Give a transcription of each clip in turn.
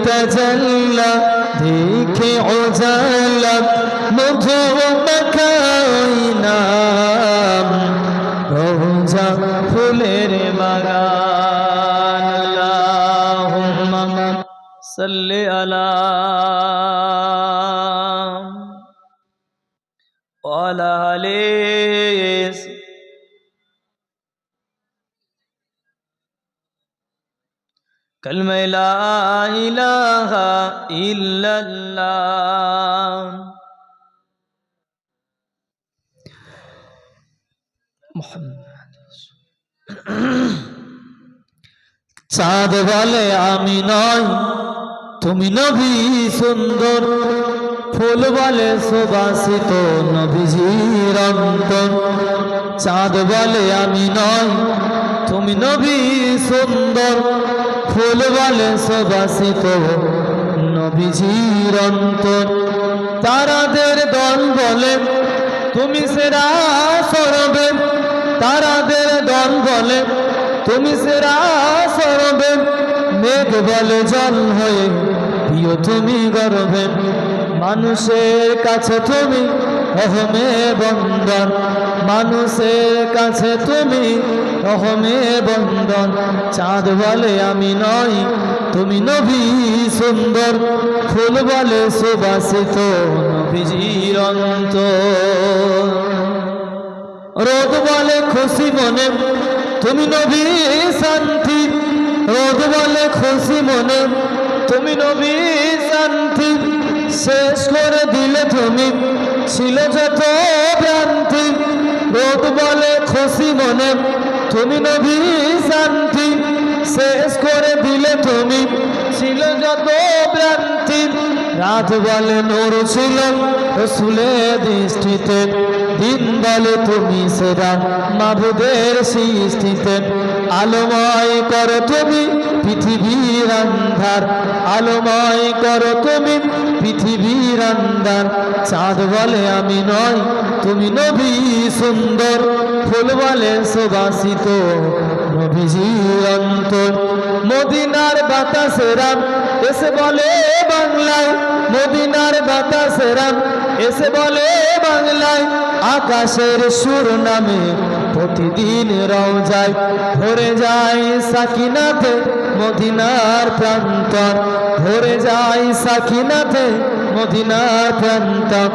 তাজাল্লা দেখে ওজালা মধু মাখাই নাম রোজা ফুলের বাগান আল্লাহুম্মা সাল্লি আলা ওয়ালা আলি কালমা লা ইলাহা ইল্লাল্লাহ মুহাম্মদ। চাঁদ বলে আমি নয় তুমি নবী সুন্দর, ফুল বলে সুবাসিত নবীজির অন্তর। চাঁদ বলে আমি নয় তুমি নবী সুন্দর, ফুল বলে সুবাসিত নবীজির অন্তর। তারাদের দল বলে তুমি সেরা সরবে, তারাদের দল বলে তুমি সেরা সরবে। মেঘ বলে জল হয়ে প্রিয় তুমি গর্বে, মানুষের কাছে তুমি অহমে বন্দন, মানুষের কাছে তুমি অহমে বন্দন। চাঁদ বলে আমি নই তুমি নবী সুন্দর, ফুল বলে সুবাসিত নবীজির অন্তর। রোদ বলে খুশি মনে তুমি নবী শান্তি, রোদ বলে খুশি মনে তুমি নবী শান্তি। শেষ করে দিলে তুমি ছিল যত ভ্রান্তি, রোদ বলে খুশি মনে তুমি নবী শান্তি। শেষ করে দিলে তুমি ছিল যত ভ্রান্তি। রাত বলে নূর ছিল রাসূলের দৃষ্টিতে, দিন বলে তুমি সেরা মাবুদের সৃষ্টিতে। আলোময় করো তুমি পৃথিবীর আন্ধার, আলোময় করো তুমি পৃথিবীর আন্ধার। চাঁদ বলে আমি নয় তুমি নবী সুন্দর, ফুল বলে সুবাসিত নবীজির অন্তর। মদিনার বাতাসেরা এসে বলে বাংলায়, মদিনার বাতাসেরা এসে বলে বাংলায়। আকাশের সুর নামে প্রতিদিন রওজায় ভরে যায় সাকিনাতে মদিনার প্রান্তর, ভরে যায় সাকিনাতে মদিনার প্রান্তর।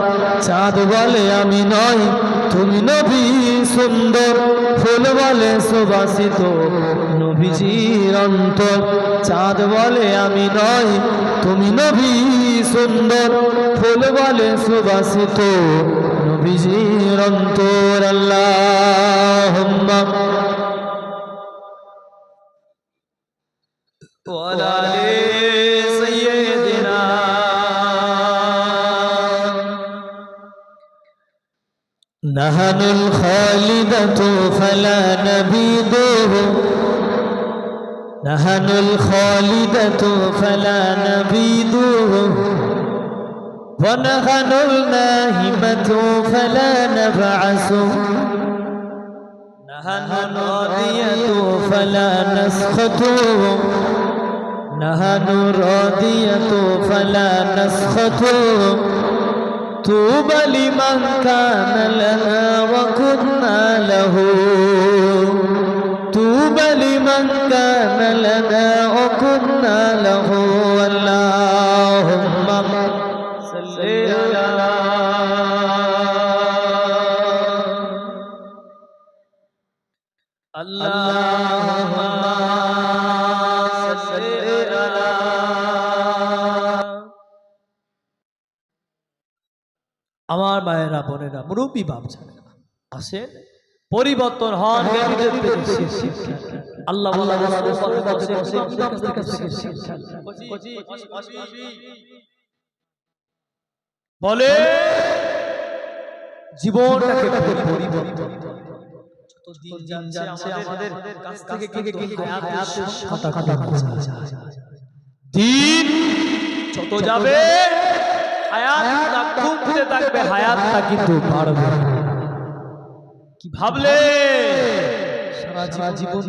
চাঁদ বলে আমি নয় তুমি নবী সুন্দর, ফুল বলে সুবাসিত নবীজির অন্তর। চাঁদ বলে আমি নয় তুমি নবী সুন্দর, ফুল বলে সুবাসিত নবীজির অন্তর। আল্লাহুম্মা ওয়ালা আলি সাইয়্যিদিনা নাহানুল খালিদাতু ফালা নাবিদুহু, নাহানুল খালিদাতু ফালা নাবিদুহু ওয়া নাহানুল নাহিমাতু ফালা নাবআসু, নাহানুল রাদিয়াতু ফালা নাসখাতু, নাহানুর রাদিয়াতু ফালা নাসখাতু। তুবা লিমান কানা লানা ওয়া কুন্না লাহু, তুবা লিমান কানা লানা ওয়া কুন্না লাহু। আল্লাহুম্মা সাল্লি আলা আল্লাহুম্মা সাল্লি আলা। আমার মায়েরা বোনেরা মুরব্বী বাপজান আসেন, পরিবর্তন হন আল্লাহ বলে জীবনটাকে পরিবর্তন। দিন যাচ্ছে আমাদের কাছ থেকে দিন যত যাবে হায়াত কমতে থাকবে, হায়াতটা কিন্তু বাড়বে। কি ভাবলে সারা জীবন